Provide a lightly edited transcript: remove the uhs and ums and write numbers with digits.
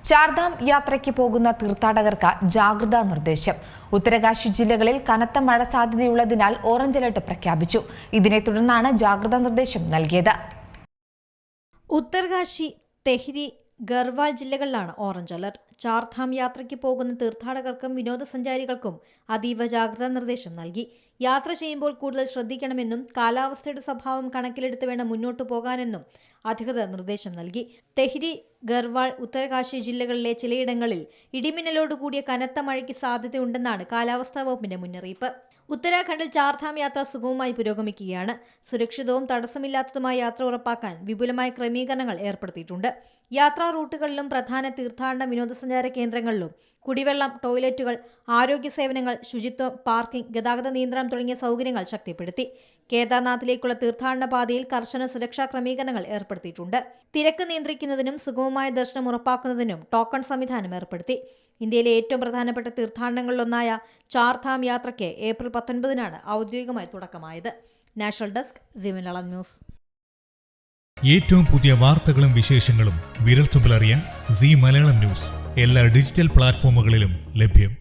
ചാർധാം യാത്രയ്ക്ക് പോകുന്ന തീർത്ഥാടകർക്ക് ജാഗ്രതാ നിർദ്ദേശം. ഉത്തരകാശി ജില്ലകളിൽ കനത്ത മഴ സാധ്യതയുള്ളതിനാൽ ഓറഞ്ച് അലർട്ട് പ്രഖ്യാപിച്ചു. ഇതിനെ തുടർന്നാണ് ജാഗ്രതാ നിർദ്ദേശം നൽകിയത്. ഉത്തരകാശി, തെഹ്രി, ഗർവാൾ ജില്ലകളിലാണ് ഓറഞ്ച് അലർട്ട്. ചാർധാം യാത്രയ്ക്ക് പോകുന്ന തീർത്ഥാടകർക്കും വിനോദസഞ്ചാരികൾക്കും അതീവ ജാഗ്രതാ നിർദ്ദേശം നൽകി. യാത്ര ചെയ്യുമ്പോൾ കൂടുതൽ ശ്രദ്ധിക്കണമെന്നും കാലാവസ്ഥയുടെ സ്വഭാവം കണക്കിലെടുത്ത് വേണം മുന്നോട്ടു പോകാനെന്നും അധികൃതർ നിർദ്ദേശം നൽകി. തെഹ്രി, ഗർവാൾ, ഉത്തരകാശി ജില്ലകളിലെ ചിലയിടങ്ങളിൽ ഇടിമിന്നലോടുകൂടിയ കനത്ത മഴയ്ക്ക് സാധ്യതയുണ്ടെന്നാണ് കാലാവസ്ഥാ വകുപ്പിന്റെ മുന്നറിയിപ്പ്. ഉത്തരാഖണ്ഡിൽ ചാർധാം യാത്ര സുഗമമായി പുരോഗമിക്കുകയാണ്. സുരക്ഷിതവും തടസ്സമില്ലാത്തതുമായ യാത്ര ഉറപ്പാക്കാൻ വിപുലമായ ക്രമീകരണങ്ങൾ ഏർപ്പെടുത്തിയിട്ടുണ്ട്. യാത്രാ റൂട്ടുകളിലും പ്രധാന തീർത്ഥാടന വിനോദസഞ്ചാര കേന്ദ്രങ്ങളിലും കുടിവെള്ളം, ടോയ്ലറ്റുകൾ, ആരോഗ്യ സേവനങ്ങൾ, ശുചിത്വം, പാർക്കിംഗ്, ഗതാഗത നിയന്ത്രണം തുടങ്ങിയ സൗകര്യങ്ങൾ ശക്തിപ്പെടുത്തി. കേദാർനാഥിലേക്കുള്ള തീർത്ഥാടന പാതയിൽ കർശന സുരക്ഷാ ക്രമീകരണങ്ങൾ ഏർപ്പെടുത്തിയിട്ടുണ്ട്. തിരക്ക് നിയന്ത്രിക്കുന്നതിനും സുഗമമായ ദർശനം ഉറപ്പാക്കുന്നതിനും ടോക്കൺ സംവിധാനം ഏർപ്പെടുത്തി. ഇന്ത്യയിലെ ഏറ്റവും പ്രധാനപ്പെട്ട തീർത്ഥാടനങ്ങളിലൊന്നായ ചാർധാം യാത്രയ്ക്ക് ഏപ്രിൽ 19-നാണ് ഔദ്യോഗികമായി തുടക്കമായത്. National desk, Zee Malayalam news. ഏറ്റവും പുതിയ വാർത്തകളും വിശേഷങ്ങളും വിരൽത്തുമ്പിലറിയാൻ സീ മലയാളം ന്യൂസ് എല്ലാ ഡിജിറ്റൽ പ്ലാറ്റ്ഫോമുകളിലും ലഭ്യം.